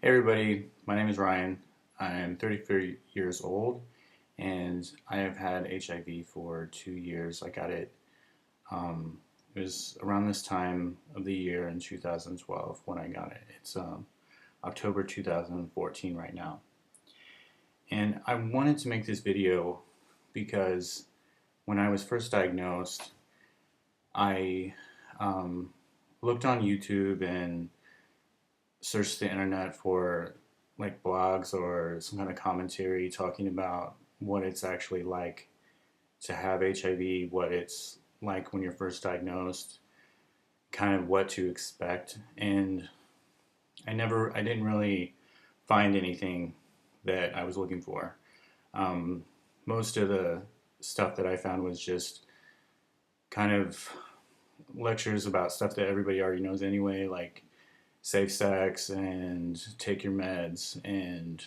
Hey everybody, my name is Ryan. I'm 33 years old and I have had HIV for 2 years. I got it, it was around this time of the year in 2012 when I got it. It's October 2014 right now. And I wanted to make this video because when I was first diagnosed, I looked on YouTube and searched the internet for like blogs or some kind of commentary talking about what it's actually like to have HIV, what it's like when you're first diagnosed, kind of what to expect. And I didn't really find anything that I was looking for. Um, Most of the stuff that I found was just kind of lectures about stuff that everybody already knows anyway, like safe sex and take your meds and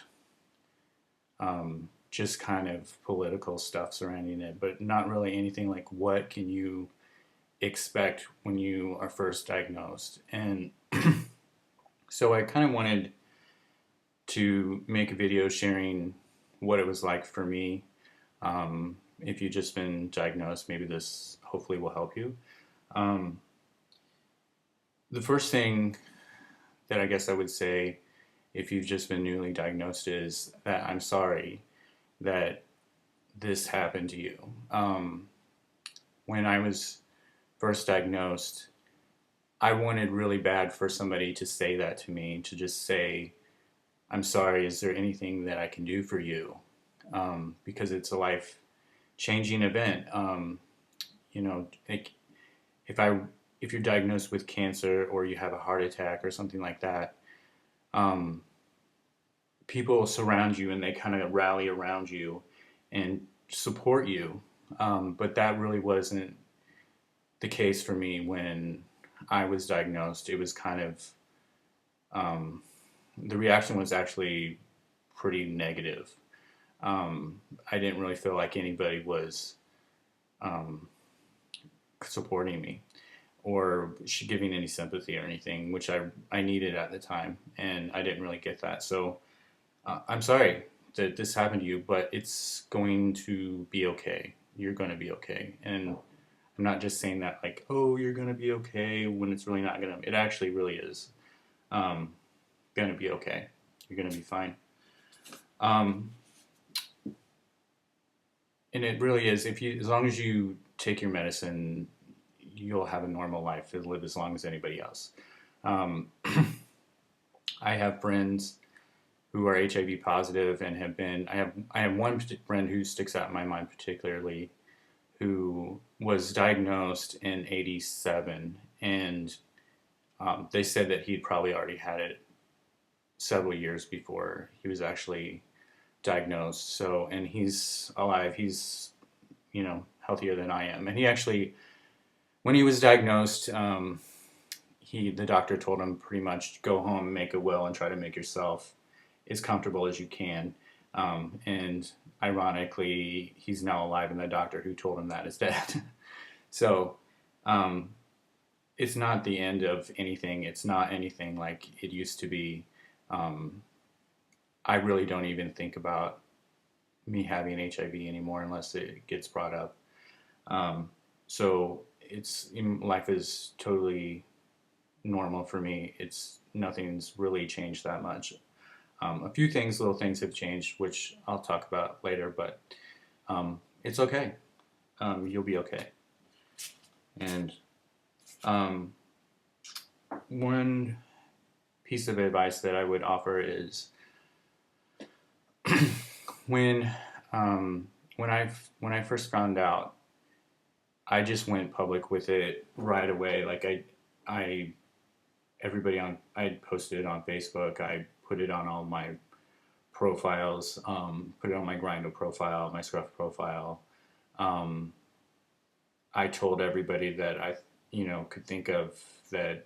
just kind of political stuff surrounding it, but not really anything like what can you expect when you are first diagnosed. And so I kind of wanted to make a video sharing what it was like for me. If you've just been diagnosed, maybe this hopefully will help you. Um, the first thing that I guess I would say if you've just been newly diagnosed is that I'm sorry that this happened to you. When I was first diagnosed, I wanted really bad for somebody to say that to me, to just say, I'm sorry, is there anything that I can do for you? Because it's a life changing event. Like if I if you're diagnosed with cancer or you have a heart attack or something like that, um, people surround you and they kind of rally around you and support you. But that really wasn't the case for me when I was diagnosed. It was kind of, um, the reaction was actually pretty negative. I didn't really feel like anybody was um, supporting me or giving any sympathy or anything, which I needed at the time, and I didn't really get that. So I'm sorry that this happened to you, but it's going to be okay. You're going to be okay. And I'm not just saying that like, oh, you're going to be okay when it's really not going to. It actually really is um, going to be okay. You're going to be fine. Um, and it really is. As long as you take your medicine, you'll have a normal life and live as long as anybody else. Um, I have friends who are HIV positive and have been. I have one friend who sticks out in my mind particularly, who was diagnosed in '87, and they said that he'd probably already had it several years before he was actually diagnosed. So, and he's alive. He's healthier than I am, and he actually, when he was diagnosed, the doctor told him pretty much go home, make a will, and try to make yourself as comfortable as you can. And ironically, he's now alive, and the doctor who told him that is dead. So um, it's not the end of anything. It's not anything like it used to be. Um, I really don't even think about me having HIV anymore unless it gets brought up. Um, so life is totally normal for me. It's nothing's really changed that much. A few things, little things have changed, which I'll talk about later, but it's okay. You'll be okay. And um, one piece of advice that I would offer is when um, when I first found out, I just went public with it right away. Like I everybody on I posted it on Facebook. I put it on all my profiles. Put it on my Grindr profile, my Scruff profile. Um, I told everybody that I could think of that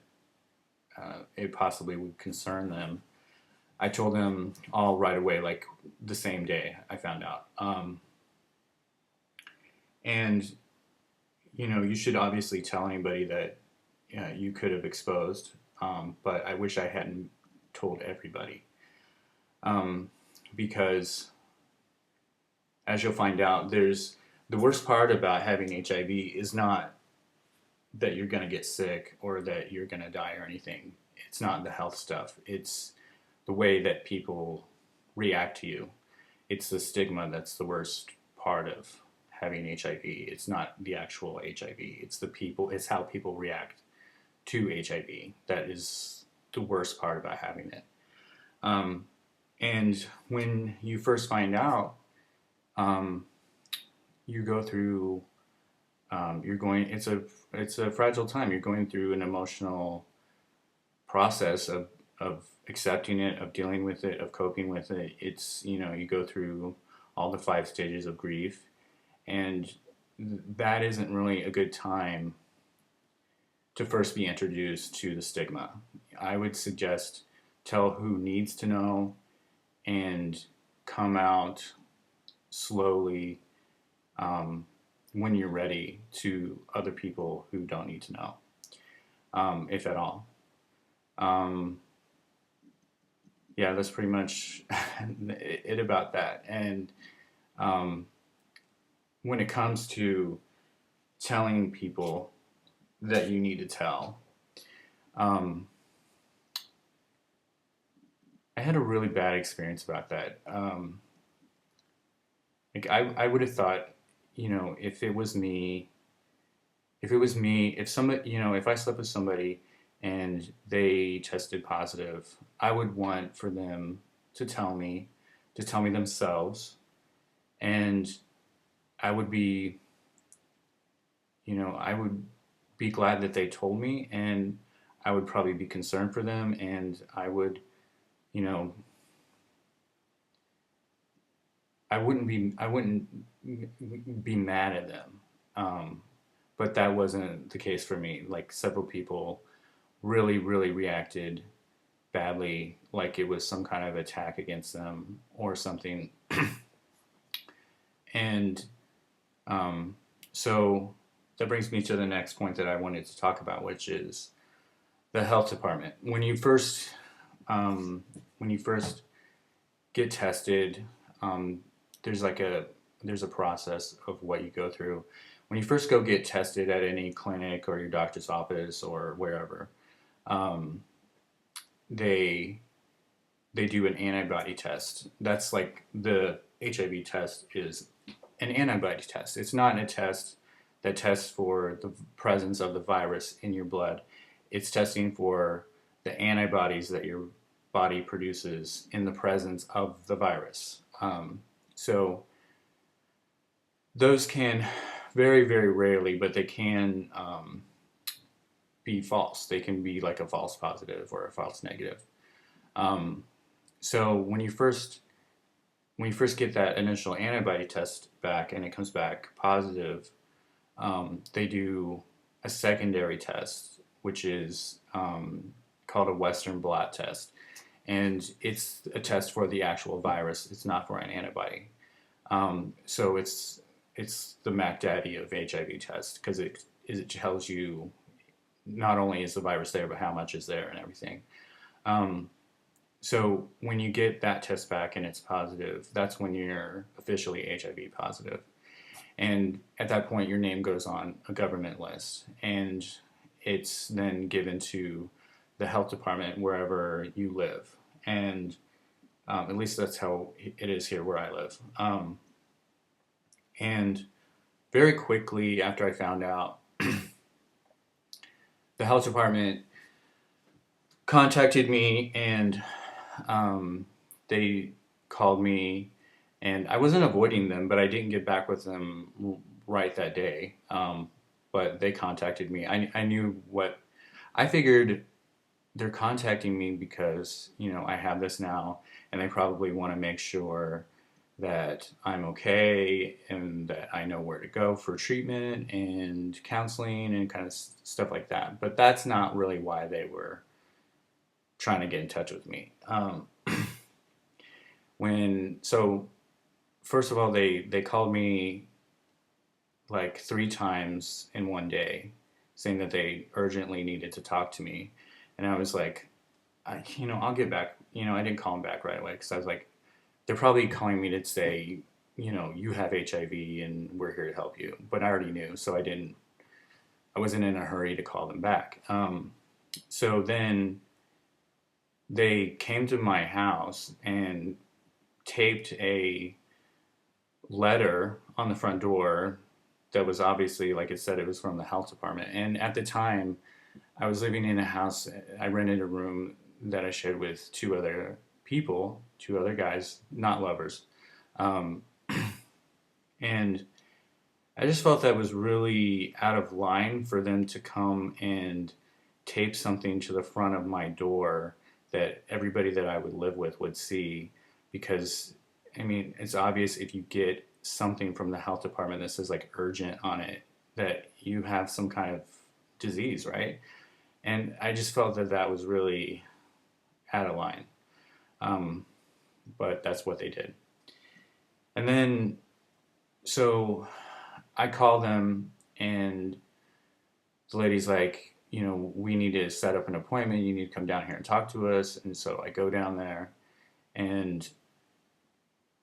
it possibly would concern them. I told them all right away, like the same day I found out. And you should obviously tell anybody that you could have exposed, but I wish I hadn't told everybody. um, because as you'll find out, there's the worst part about having HIV is not that you're going to get sick or that you're going to die or anything. It's not the health stuff. It's the way that people react to you. It's the stigma that's the worst part of having HIV. It's not the actual HIV. It's the people. It's how people react to HIV. That is the worst part about having it. Um, and when you first find out, um, you go through. You're going. It's a fragile time. You're going through an emotional process of accepting it, of dealing with it, of coping with it. It's, you go through all the 5 stages of grief, and that isn't really a good time to first be introduced to the stigma. I would suggest tell who needs to know and come out slowly, when you're ready, to other people who don't need to know, if at all. Um, yeah, that's pretty much it about that. And um, when it comes to telling people that you need to tell, um, I had a really bad experience about that. Like I would have thought, if somebody, if I slept with somebody and they tested positive, I would want for them to tell me, themselves, and I would be, I would be glad that they told me, and I would probably be concerned for them, and you know, I wouldn't be mad at them. But that wasn't the case for me. Like several people really, really reacted badly, like it was some kind of attack against them or something. And um, so that brings me to the next point that I wanted to talk about, which is the health department. Um, when you first get tested, um, there's like there's a process of what you go through. When you first go get tested at any clinic or your doctor's office or wherever, um, they they do an antibody test. That's like the HIV test is an antibody test. It's not a test that tests for the presence of the virus in your blood. It's testing for the antibodies that your body produces in the presence of the virus. So those can very, very rarely, but they can be false. They can be like a false positive or a false negative. Um, so when you first get that initial antibody test back and it comes back positive, they do a secondary test, which is called a Western blot test, and it's a test for the actual virus. It's not for an antibody. So it's the Mac Daddy of HIV test because it tells you not only is the virus there, but how much is there and everything. Um, so when you get that test back and it's positive, that's when you're officially HIV positive. And at that point, your name goes on a government list, and it's then given to the health department wherever you live. And at least that's how it is here where I live. And very quickly after I found out, the health department contacted me, and they called me, and I wasn't avoiding them, but I didn't get back with them right that day. But they contacted me. I knew what I figured. They're contacting me because I have this now, and they probably want to make sure that I'm okay and that I know where to go for treatment and counseling and kind of stuff like that. But that's not really why they were trying to get in touch with me. When so first of all, they called me like 3 times in one day, saying that they urgently needed to talk to me, and I was like, I'll get back. I didn't call them back right away because I was like, they're probably calling me to say, you have HIV and we're here to help you. But I already knew, so I wasn't in a hurry to call them back. So then they came to my house and taped a letter on the front door that was obviously, like it said, it was from the health department. And at the time, I was living in a house. I rented a room that I shared with two other people, two other guys, not lovers. Um, and I just felt that was really out of line for them to come and tape something to the front of my door that everybody that I would live with would see. Because, I mean, it's obvious if you get something from the health department that says like urgent on it that you have some kind of disease, right? And I just felt that that was really out of line. Um, but that's what they did. And then, so I call them, and the lady's like, we need to set up an appointment. You need to come down here and talk to us. And so I go down there, and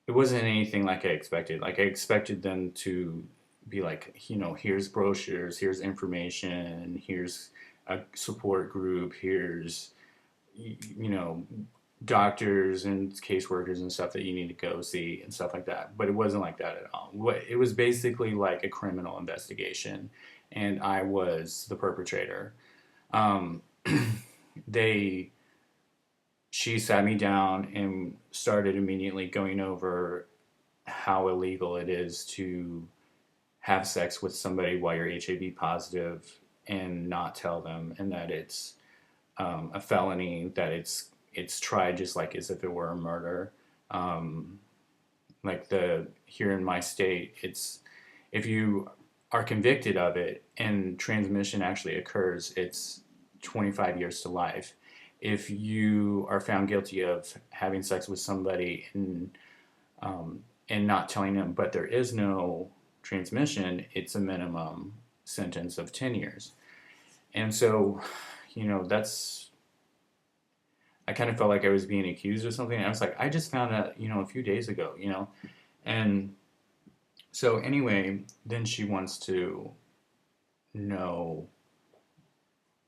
it wasn't anything like I expected. Like I expected them to be like, here's brochures, here's information, here's a support group, here's, you know, doctors and caseworkers and stuff that you need to go see and stuff like that. But it wasn't like that at all. It was basically like a criminal investigation, and I was the perpetrator. Um, they she sat me down and started immediately going over how illegal it is to have sex with somebody while you're HIV positive and not tell them, and that it's a felony, that it's tried just like as if it were a murder. Um, like the here in my state, it's if you are convicted of it and transmission actually occurs, it's 25 years to life. If you are found guilty of having sex with somebody and not telling them, but there is no transmission, it's a minimum sentence of 10 years. And so, that's I kind of felt like I was being accused of something. And I was like, I just found out, a few days ago. And so anyway, then she wants to know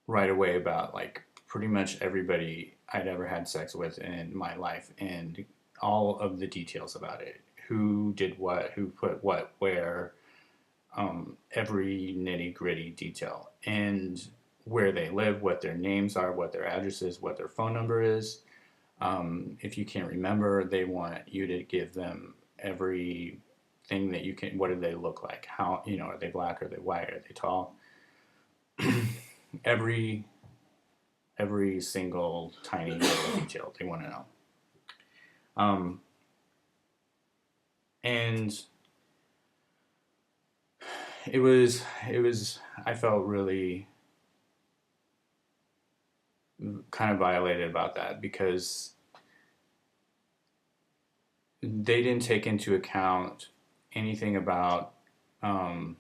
right away about like pretty much everybody I'd ever had sex with in my life and all of the details about it. Who did what, who put what where, every nitty gritty detail. And where they live, what their names are, what their address is, what their phone number is. If you can't remember, they want you to give them everything that you can. What do they look like? How, are they black? Are they white? Are they tall? every every single tiny little detail they want to know. Um, and it was I felt really kind of violated about that because they didn't take into account anything about um,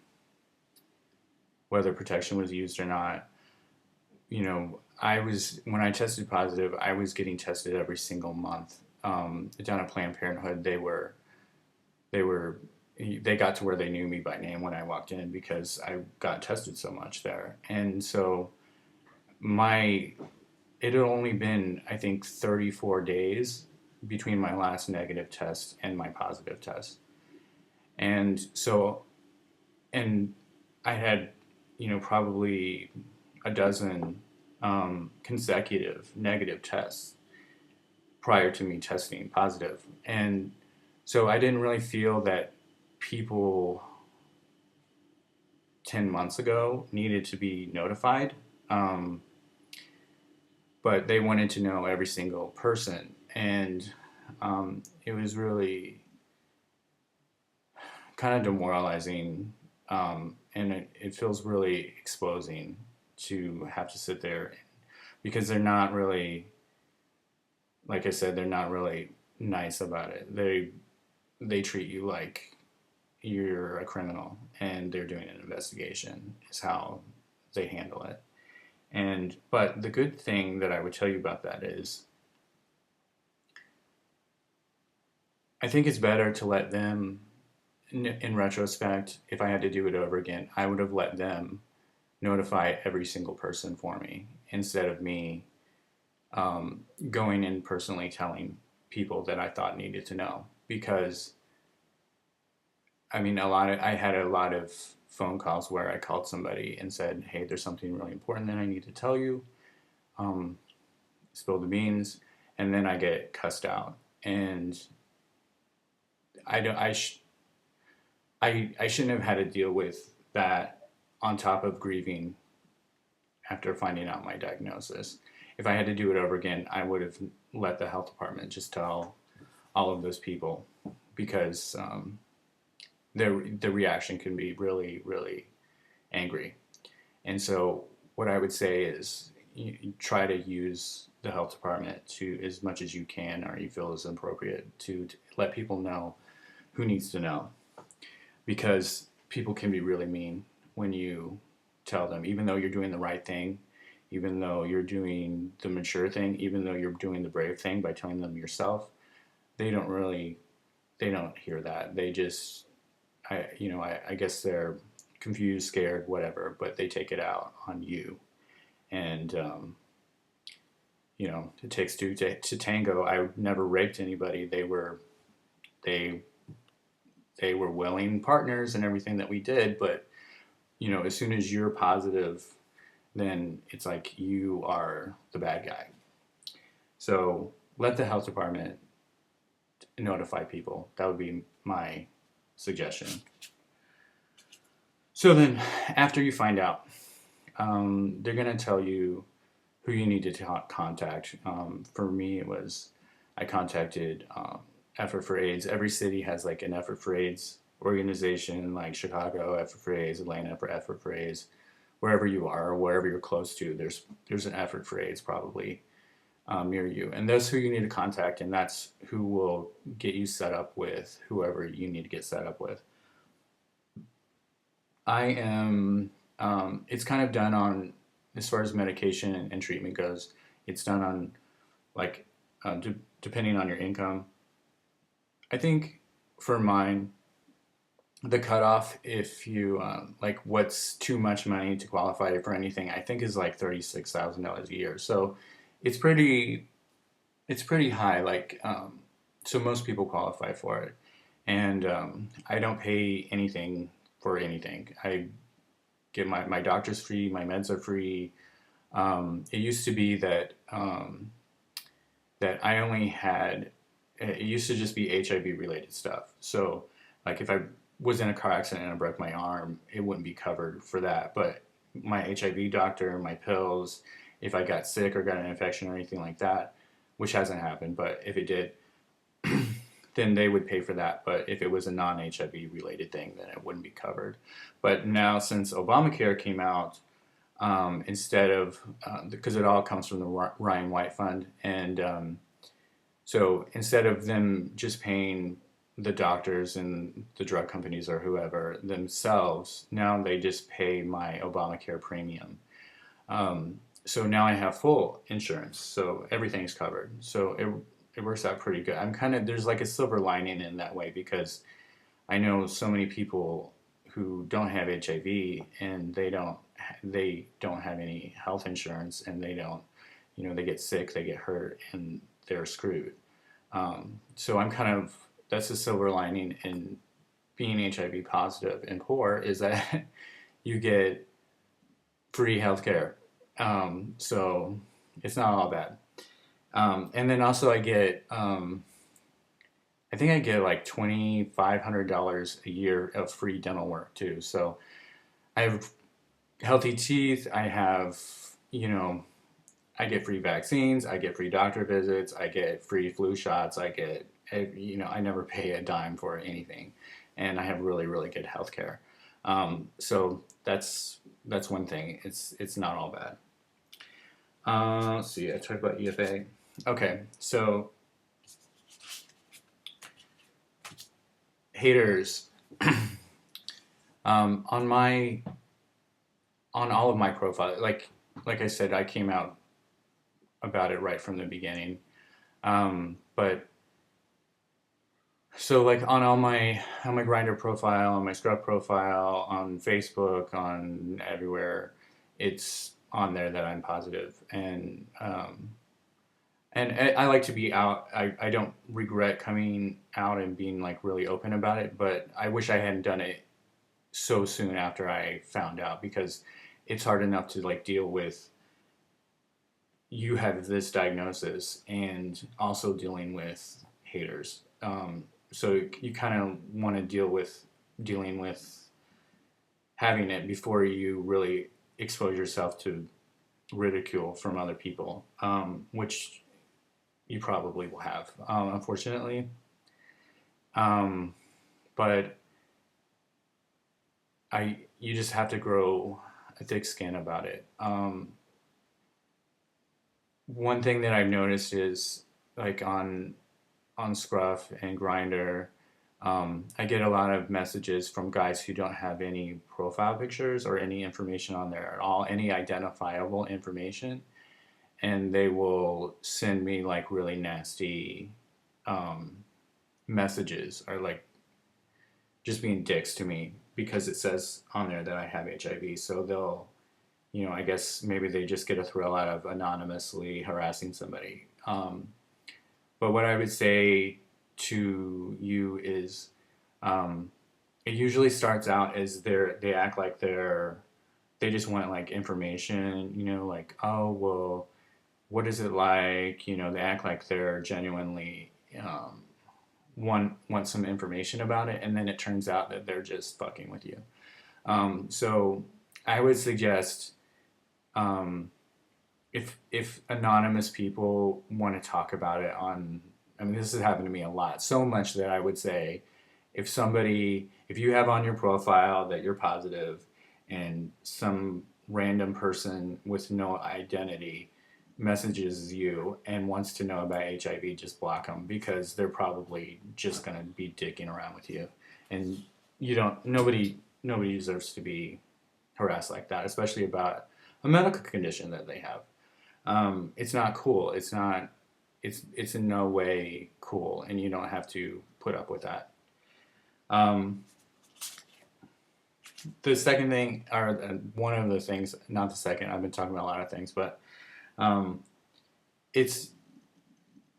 whether protection was used or not. I was when I tested positive, I was getting tested every single month. Down at Planned Parenthood, they were they got to where they knew me by name when I walked in because I got tested so much there, and so my it had only been I think 34 days between my last negative test and my positive test, and so and I had probably a dozen consecutive negative tests prior to me testing positive. And so I didn't really feel that people 10 months ago needed to be notified. Um, but they wanted to know every single person. And it was really kind of demoralizing. And it feels really exposing to have to sit there because they're not really, like I said, they're not really nice about it. They treat you like you're a criminal and they're doing an investigation is how they handle it. But the good thing that I would tell you about that is I think it's better to let them, in retrospect, if I had to do it over again, I would have let them notify every single person for me instead of me going and personally telling people that I thought needed to know. Because I mean, I had a lot of phone calls where I called somebody and said, "Hey, there's something really important that I need to tell you." Um, Spill the beans, and then I get cussed out, and I don't. I shouldn't have had to deal with that on top of grieving after finding out my diagnosis. If I had to do it over again, I would have let the health department just tell all of those people because the reaction can be really, really angry. And so, what I would say is you try to use the health department to as much as you can or you feel is appropriate to let people know who needs to know because people can be really mean when you tell them, even though you're doing the right thing, even though you're doing the mature thing, even though you're doing the brave thing by telling them yourself, they don't really, they don't hear that. They just, I guess they're confused, scared, whatever, but they take it out on you. And, it takes two to tango. I never raped anybody. They, they were willing partners and everything that we did, but as soon as you're positive, then it's like you are the bad guy. So let the health department notify people. That would be my suggestion. So then, after you find out, they're going to tell you who you need to contact. For me, it was I contacted Effort for AIDS. Every city has like an Effort for AIDS organization, like Chicago, Effort for AIDS, Atlanta for Effort for AIDS. Wherever you are, or wherever you're close to, there's an Effort for AIDS probably near you, and that's who you need to contact, and that's who will get you set up with whoever you need to get set up with. I am. It's kind of done on as far as medication and treatment goes. It's done on like depending on your income. I think for mine, the cutoff, if you like, what's too much money to qualify for anything, I think is like $36,000 a year. So it's pretty, it's pretty high. Like, so most people qualify for it, and I don't pay anything for anything. I get my doctor's free, my meds are free. It used to be that I only had. It used to just be HIV related stuff. So, like, if I was in a car accident and I broke my arm, it wouldn't be covered for that. But my HIV doctor, my pills, if I got sick or got an infection or anything like that, which hasn't happened, but if it did, then they would pay for that. But if it was a non HIV related thing, then it wouldn't be covered. But now, since Obamacare came out, instead of, because it all comes from the Ryan White Fund, and so instead of them just paying the doctors and the drug companies or whoever themselves, now they just pay my Obamacare premium. So now I have full insurance, so everything's covered. So it works out pretty good. I'm kind of there's like a silver lining in that way because I know so many people who don't have HIV and they don't have any health insurance and they don't they get sick, they get hurt, and they're screwed. So I'm kind of that's the silver lining in being HIV positive and poor is that you get free healthcare. So it's not all bad. And then also I think I get like $2,500 a year of free dental work too. So I have healthy teeth. I get free vaccines. I get free doctor visits. I get free flu shots. I never pay a dime for anything, and I have really, really good health care. So that's one thing. It's not all bad. Let's see. I talked about EFA. Okay, so haters. On all of my profile, like like I said, I came out about it right from the beginning. But so like on my Grinder profile, on my Scrub profile, on Facebook, on everywhere, it's on there that I'm positive, and I like to be out. I don't regret coming out and being like really open about it, but I wish I hadn't done it so soon after I found out, because it's hard enough to like deal with you have this diagnosis and also dealing with haters. So you kind of want to dealing with having it before you really expose yourself to ridicule from other people, which you probably will have, unfortunately. Um, but you just have to grow a thick skin about it. One thing that I've noticed is like on Scruff and Grinder, I get a lot of messages from guys who don't have any profile pictures or any information on there at all, any identifiable information, and they will send me like really nasty um, messages, or like just being dicks to me because it says on there that I have HIV. So they'll, I guess maybe they just get a thrill out of anonymously harassing somebody. But what I would say to you is, it usually starts out as they act like they just want like information, like, oh well, what is it like? They act like they're genuinely want some information about it, and then it turns out that they're just fucking with you. So I would suggest, um, if anonymous people want to talk about it on, I mean, this has happened to me a lot, so much that I would say, if you have on your profile that you're positive, and some random person with no identity messages you and wants to know about HIV, just block them, because they're probably just going to be dicking around with you. And nobody deserves to be harassed like that, especially about a medical condition that they have. It's not cool. It's in no way cool, and you don't have to put up with that. Um, the second thing, or one of the things, not the second, I've been talking about a lot of things, but um, it's,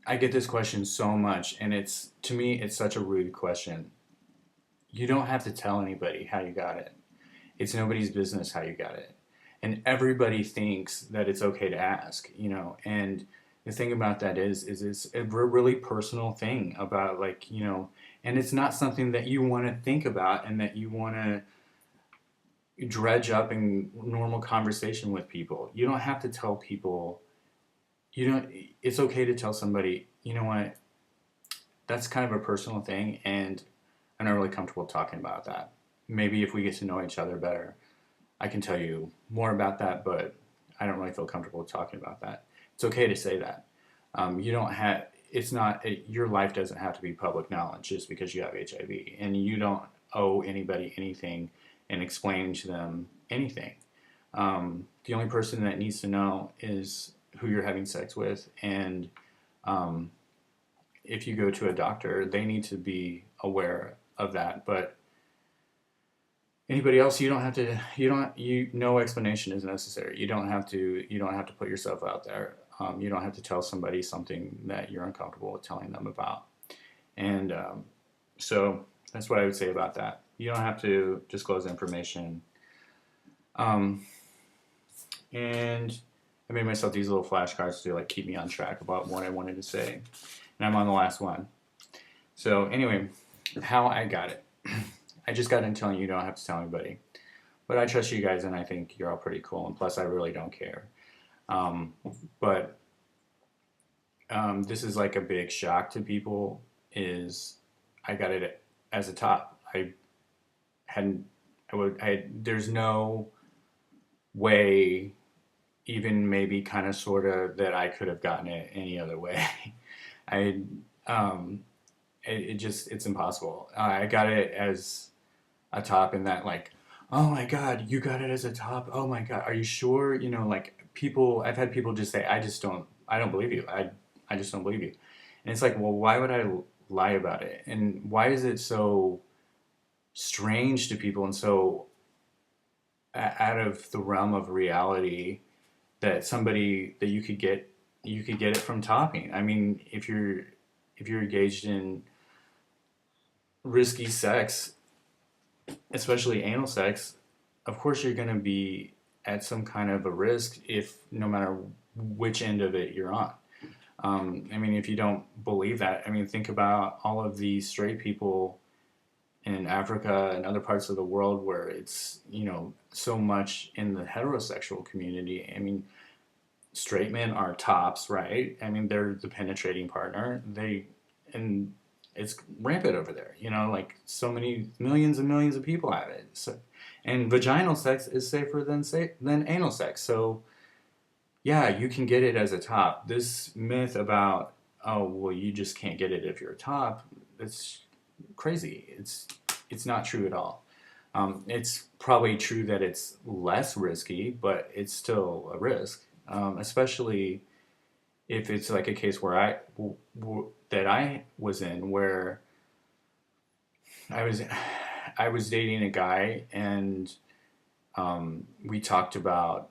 I get this question so much, and to me, it's such a rude question. You don't have to tell anybody how you got it. It's nobody's business how you got it. And everybody thinks that it's okay to ask, and the thing about that is it's a really personal thing about, like, and it's not something that you want to think about and that you want to dredge up in normal conversation with people. You don't have to tell people, it's okay to tell somebody, you know what, that's kind of a personal thing, and I'm not really comfortable talking about that. Maybe if we get to know each other better, I can tell you more about that, but I don't really feel comfortable talking about that. It's okay to say that. You don't have, it's not, your life doesn't have to be public knowledge just because you have HIV, and you don't owe anybody anything and explaining to them anything. The only person that needs to know is who you're having sex with, and um, if you go to a doctor, they need to be aware of that. But anybody else, you don't have to. No explanation is necessary. You don't have to. You don't have to put yourself out there. You don't have to tell somebody something that you're uncomfortable with telling them about. And so that's what I would say about that. You don't have to disclose information. Um, and I made myself these little flashcards to like keep me on track about what I wanted to say. And I'm on the last one. So anyway, how I got it. I just got in telling you don't have to tell anybody. But I trust you guys, and I think you're all pretty cool. And plus, I really don't care. Um, but this is like a big shock to people. Is I got it as a top. I hadn't. There's no way, even maybe kind of sort of, that I could have gotten it any other way. I um, it's impossible. I got it as a top, in that, like, oh my god, you got it as a top. Oh my god, are you sure? Like, I've had people just say, I don't believe you. I just don't believe you. And it's like, well, why would I lie about it? And why is it so strange to people and so out of the realm of reality that somebody that you could get it from topping? I mean, if you're engaged in risky sex, especially anal sex, of course you're going to be at some kind of a risk if no matter which end of it you're on. I mean, if you don't believe that, I mean, think about all of these straight people in Africa and other parts of the world where it's, you know, so much in the heterosexual community. I mean, straight men are tops, right? I mean, they're the penetrating partner. And it's rampant over there, you know, like so many millions and millions of people have it. So, and vaginal sex is safer than anal sex. So, yeah, you can get it as a top. This myth about, oh, well, you just can't get it if you're a top, it's crazy. It's not true at all. It's probably true that it's less risky, but it's still a risk, especially if it's like a case where that I was in where I was I was dating a guy and we talked about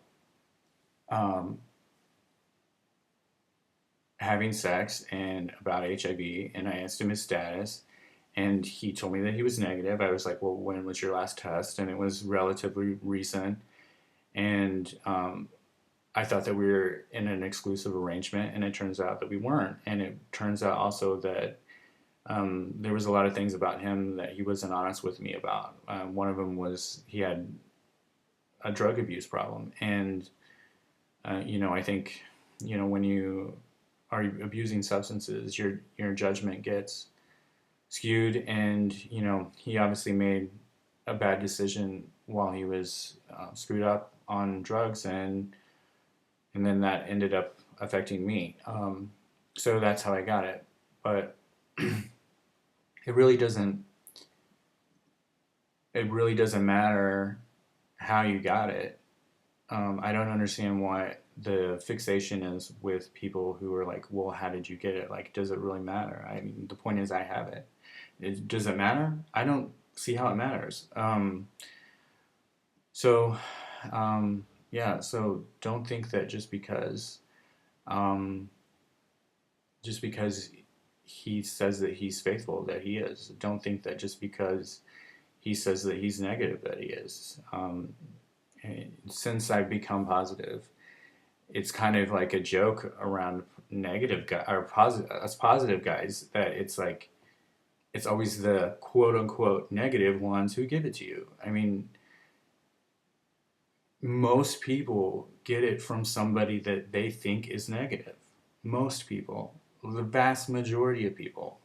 um, having sex and about HIV, and I asked him his status, and he told me that he was negative. I was like, "Well, when was your last test?" And it was relatively recent, and I thought that we were in an exclusive arrangement, and it turns out that we weren't. And it turns out also that there was a lot of things about him that he wasn't honest with me about. One of them was he had a drug abuse problem, and you know, I think, you know, when you are abusing substances, your judgment gets skewed, and you know, he obviously made a bad decision while he was screwed up on drugs, and then that ended up affecting me. So that's how I got it, but it really doesn't it really doesn't matter how you got it. I don't understand why the fixation is with people who are like, well, how did you get it? Like, does it really matter? I mean, the point is, I have it. Does it matter? I don't see how it matters. So, yeah, so don't think that um, just because he says that he's faithful, that he is. Don't think that just because he says that he's negative, that he is. Since I've become positive, it's kind of like a joke around negative guy or positive us positive guys that it's like it's always the quote unquote negative ones who give it to you. I mean, most people get it from somebody that they think is negative. Most people, the vast majority of people,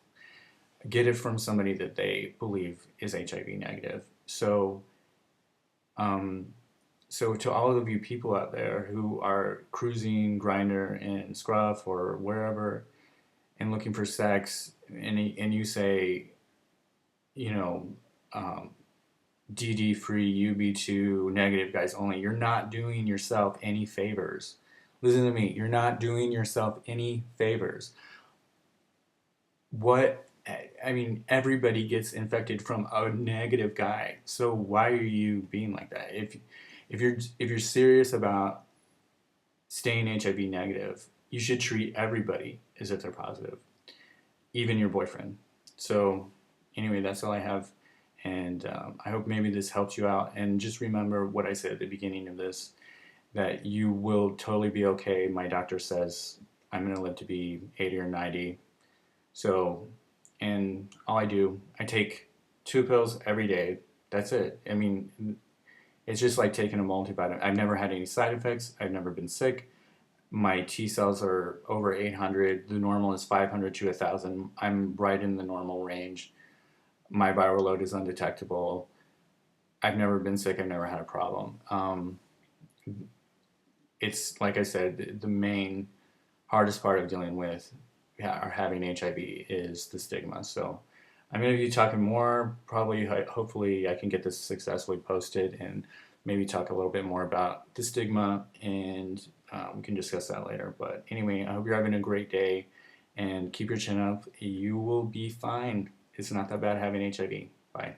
get it from somebody that they believe is HIV negative. Um, so to all of you people out there who are cruising Grinder and Scruff or wherever and looking for sex, and you say, you know, um, DD free, UB2, negative guys only, you're not doing yourself any favors. Listen to me, you're not doing yourself any favors. What I mean, everybody gets infected from a negative guy. So why are you being like that? If you're serious about staying HIV negative, you should treat everybody as if they're positive, even your boyfriend. So anyway, that's all I have. And I hope maybe this helps you out. And just remember what I said at the beginning of this, that you will totally be okay. My doctor says I'm going to live to be 80 or 90. So, and all I do, I take 2 pills every day. That's it. I mean, it's just like taking a multivitamin. I've never had any side effects. I've never been sick. My T cells are over 800. The normal is 500 to 1,000. I'm right in the normal range. My viral load is undetectable. I've never been sick. I've never had a problem. It's like I said, the main hardest part of dealing with or having HIV is the stigma. So I'm going to be talking more. Probably, hopefully, I can get this successfully posted and maybe talk a little bit more about the stigma and we can discuss that later. But anyway, I hope you're having a great day and keep your chin up. You will be fine. It's not that bad having HIV. Bye.